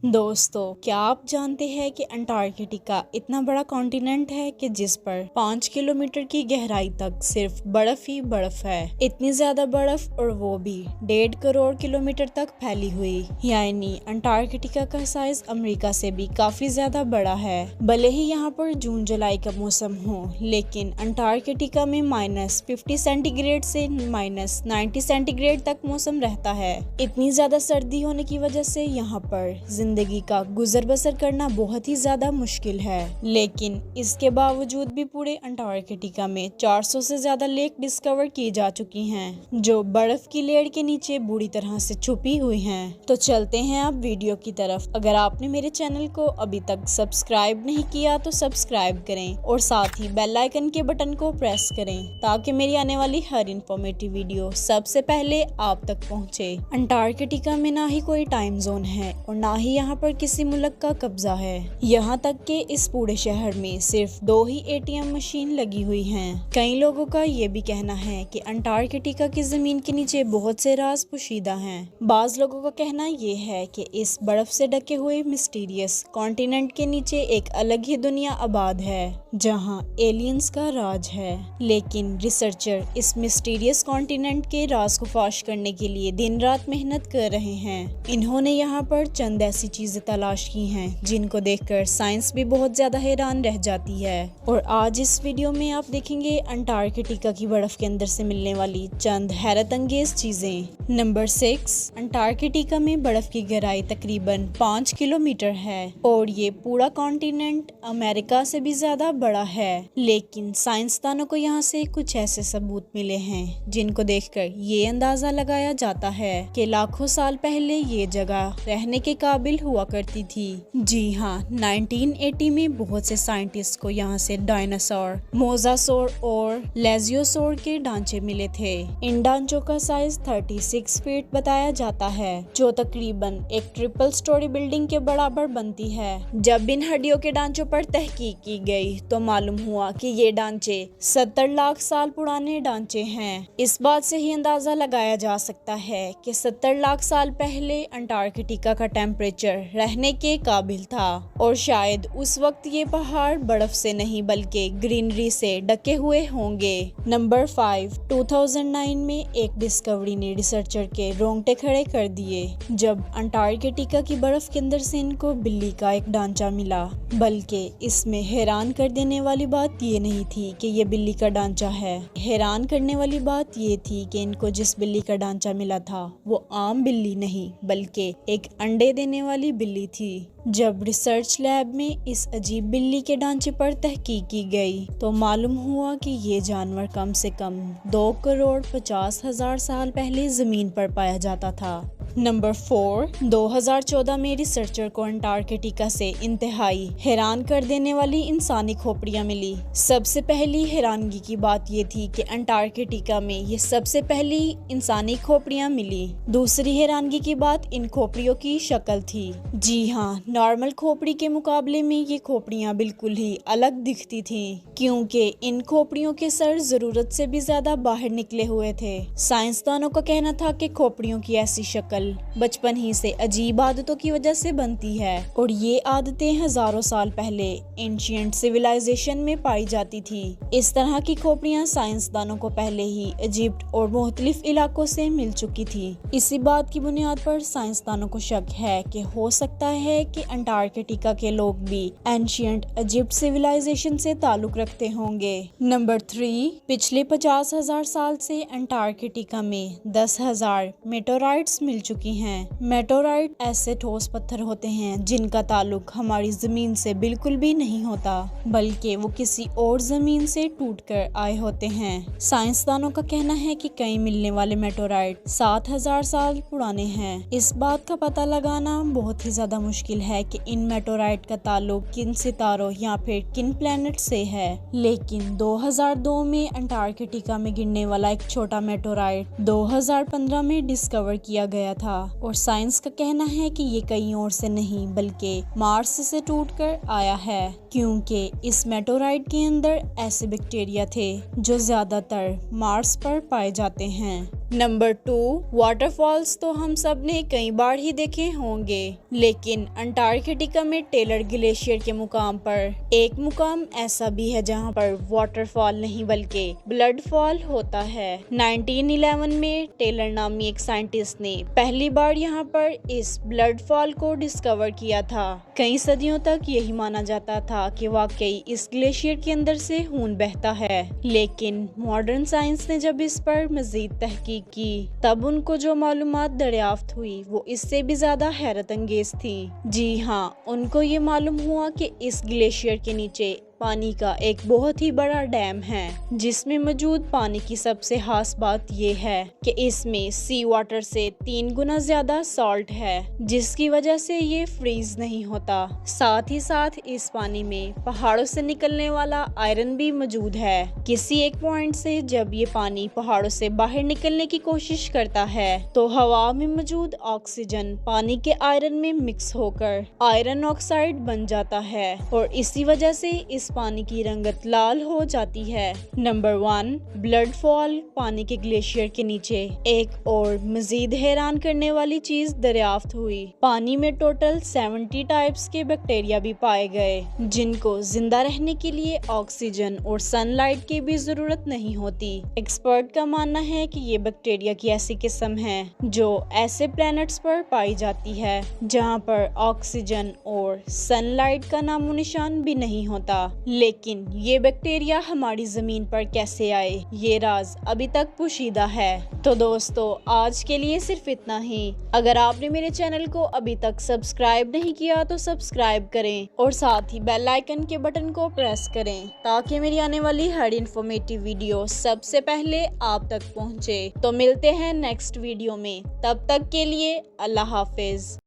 दोस्तों, क्या आप जानते हैं कि अंटार्कटिका इतना बड़ा कॉन्टिनेंट है कि जिस पर 5 किलोमीटर की गहराई तक सिर्फ बर्फ ही बर्फ है। इतनी ज्यादा बर्फ, और वो भी 1.5 करोड़ किलोमीटर तक फैली हुई। यानी अंटार्कटिका का साइज अमेरिका से भी काफी ज्यादा बड़ा है। भले ही यहाँ पर जून जुलाई का मौसम हो, लेकिन अंटार्कटिका में -50 सेंटीग्रेड से -90 सेंटीग्रेड तक मौसम रहता है। इतनी ज्यादा सर्दी होने की वजह से यहाँ पर जिंदगी का गुजर बसर करना बहुत ही ज्यादा मुश्किल है। लेकिन इसके बावजूद भी पूरे अंटार्कटिका में 400 से ज्यादा लेक डिस्कवर की जा चुकी हैं, जो बर्फ की लेयर के नीचे बुरी तरह से छुपी हुई हैं। तो चलते हैं अब वीडियो की तरफ। अगर आपने मेरे चैनल को अभी तक सब्सक्राइब नहीं किया तो सब्सक्राइब करें और साथ ही बेल आइकन के बटन को प्रेस करें, ताकि मेरी आने वाली हर इंफॉर्मेटिव वीडियो सबसे पहले आप तक पहुंचे। अंटार्कटिका में ना ही कोई टाइम जोन है और ना ही यहाँ पर किसी मुल्क का कब्जा है। यहाँ तक कि इस पूरे शहर में सिर्फ 2 ही एटीएम मशीन लगी हुई हैं। कई लोगों का ये भी कहना है कि अंटार्कटिका की जमीन के नीचे बहुत से राज पोशीदा हैं। बाज लोगों का कहना ये है कि इस बर्फ से ढके हुए मिस्टीरियस कॉन्टिनेंट के नीचे एक अलग ही दुनिया आबाद है, जहाँ एलियंस का राज है। लेकिन रिसर्चर इस मिस्टीरियस कॉन्टिनेंट के राज को फाश करने के लिए दिन रात मेहनत कर रहे हैं। इन्होंने यहाँ पर चंद ऐसी चीजें तलाश की हैं जिनको देखकर साइंस भी बहुत ज्यादा हैरान रह जाती है। और आज इस वीडियो में आप देखेंगे अंटार्कटिका की बर्फ के अंदर से मिलने वाली चंद हैरत अंगेज चीजें। नंबर 6, अंटार्कटिका में बर्फ की गहराई तकरीबन 5 किलोमीटर है और ये पूरा कॉन्टिनेंट अमेरिका से भी ज्यादा बड़ा है। लेकिन साइंसदानों को यहाँ से कुछ ऐसे सबूत मिले हैं जिनको देखकर ये अंदाजा लगाया जाता है कि लाखों साल पहले ये जगह रहने के काबिल हुआ करती थी। जी हाँ, 1980 में बहुत से साइंटिस्ट को यहाँ से डायनासोर, मोजासोर और लेजियोसोर के ढांचे मिले थे। इन ढांचों का साइज 36 फीट बताया जाता है, जो तकरीबन एक ट्रिपल स्टोरी बिल्डिंग के बराबर बनती है। जब इन हड्डियों के ढांचों पर तहकीक की गई तो मालूम हुआ कि ये ढांचे 70 लाख साल पुराने ढांचे हैं। इस बात से ही अंदाजा लगाया जा सकता है कि 70 लाख साल पहले अंटार्कटिका का टेम्परेचर रहने के काबिल था, और शायद उस वक्त ये पहाड़ बर्फ से नहीं बल्कि ग्रीनरी से ढके हुए होंगे। नंबर 5, 2009 में एक डिस्कवरी ने रिसर्चर के रोंगटे खड़े कर दिए, जब अंटार्कटिका की बर्फ के अंदर से इनको बिल्ली का एक ढांचा मिला। बल्कि इसमें हैरान कर देने वाली बात ये नहीं थी कि ये बिल्ली का ढांचा है। हैरान करने वाली बात ये थी कि इनको जिस बिल्ली का ढांचा मिला था वो आम बिल्ली नहीं बल्कि एक अंडे देने वाली बिल्ली थी। जब रिसर्च लैब में इस अजीब बिल्ली के ढांचे पर तहकीक की गई तो मालूम हुआ कि ये जानवर कम से कम 2 करोड़ 50 हजार साल पहले जमीन पर पाया जाता था। नंबर 4, 2014 में रिसर्चर को अंटार्कटिका से इंतहाई हैरान कर देने वाली इंसानी खोपड़ियां मिली। सबसे पहली हैरानगी की बात ये थी कि अंटार्कटिका में ये सबसे पहली इंसानी खोपड़ियां मिली। दूसरी हैरानगी की बात इन खोपड़ियों की शक्ल थी। जी हाँ, नॉर्मल खोपड़ी के मुकाबले में ये खोपड़ियां बिल्कुल ही अलग दिखती थीं, क्योंकि इन खोपड़ियों के सर जरूरत से भी ज्यादा बाहर निकले हुए थे। साइंसदानों का कहना था कि खोपड़ियों की ऐसी शक्ल बचपन ही से अजीब आदतों की वजह से बनती है, और ये आदतें हजारों साल पहले एंशिएंट सिविलाइजेशन में पाई जाती थी। इस तरह की खोपड़ियां साइंसदानों को पहले ही इजिप्ट और मुख्तलिफ इलाकों से मिल चुकी थी। इसी बात की बुनियाद पर साइंसदानों को शक है कि हो सकता है कि अंटार्कटिका के लोग भी एंशिएंट इजिप्ट सिविलाइजेशन से ताल्लुक रखते होंगे। नंबर 3, पिछले 50,000 साल से अंटार्कटिका में 10,000 मेटोराइट्स मिल चुकी हैं। मेटोराइट ऐसे ठोस पत्थर होते हैं जिनका ताल्लुक हमारी जमीन से बिल्कुल भी नहीं होता, बल्कि वो किसी और जमीन से टूटकर आए होते हैं। साइंसदानों का कहना है कि कई मिलने वाले मेटोराइट 7,000 साल पुराने हैं। इस बात का पता लगाना बहुत ही ज्यादा मुश्किल है कि इन मेटोराइट का ताल्लुक किन सितारों या फिर किन प्लैनेट से है। लेकिन 2002 में अंटार्कटिका में गिरने वाला एक छोटा मेटोराइट 2015 में डिस्कवर किया गया था, और साइंस का कहना है कि ये कहीं और से नहीं बल्कि मार्स से टूटकर आया है, क्योंकि इस मेटोराइट के अंदर ऐसे बैक्टीरिया थे जो ज्यादातर मार्स पर पाए जाते हैं। नंबर 2, वाटरफॉल्स तो हम सब ने कई बार ही देखे होंगे, लेकिन अंटार्कटिका में टेलर ग्लेशियर के मुकाम पर एक मुकाम ऐसा भी है जहां पर वाटरफॉल नहीं बल्कि ब्लड फॉल होता है। 1911 में टेलर नामी एक साइंटिस्ट ने पहली बार यहां पर इस ब्लड फॉल को डिस्कवर किया था। कई सदियों तक यही माना जाता था कि वाकई इस ग्लेशियर के अंदर से खून बहता है, लेकिन मॉडर्न साइंस ने जब इस पर मजीद तहकीक की तब उनको जो मालूमात दरियाफ्त हुई वो इससे भी ज्यादा हैरत अंगेज थी। जी हाँ, उनको ये मालूम हुआ कि इस ग्लेशियर के नीचे पानी का एक बहुत ही बड़ा डैम है, जिसमें मौजूद पानी की सबसे खास बात ये है कि इसमें सी वाटर से 3 गुना ज्यादा सॉल्ट है, जिसकी वजह से ये फ्रीज नहीं होता। साथ ही साथ इस पानी में पहाड़ों से निकलने वाला आयरन भी मौजूद है। किसी एक पॉइंट से जब ये पानी पहाड़ों से बाहर निकलने की कोशिश करता है तो हवा में मौजूद ऑक्सीजन पानी के आयरन में मिक्स होकर आयरन ऑक्साइड बन जाता है और इसी वजह से इस पानी की रंगत लाल हो जाती है। Number 1, blood fall. पानी के ग्लेशियर के नीचे एक और मजीद हैरान करने वाली चीज दरियाफ्त हुई। पानी में टोटल 70 टाइप्स के बैक्टीरिया भी पाए गए, जिनको जिंदा रहने के लिए ऑक्सीजन और सनलाइट की भी जरूरत नहीं होती। एक्सपर्ट का मानना है कि ये बैक्टीरिया की ऐसी किस्म है जो ऐसे प्लैनेट्स पर पाई जाती है जहाँ पर ऑक्सीजन और सनलाइट का नामो निशान भी नहीं होता। लेकिन ये बैक्टीरिया हमारी जमीन पर कैसे आए, ये राज अभी तक पोशीदा है। तो दोस्तों, आज के लिए सिर्फ इतना ही। अगर आपने मेरे चैनल को अभी तक सब्सक्राइब नहीं किया तो सब्सक्राइब करें और साथ ही बेल आइकन के बटन को प्रेस करें ताकि मेरी आने वाली हर इन्फॉर्मेटिव वीडियो सबसे पहले आप तक पहुंचे। तो मिलते हैं नेक्स्ट वीडियो में, तब तक के लिए अल्लाह हाफिज।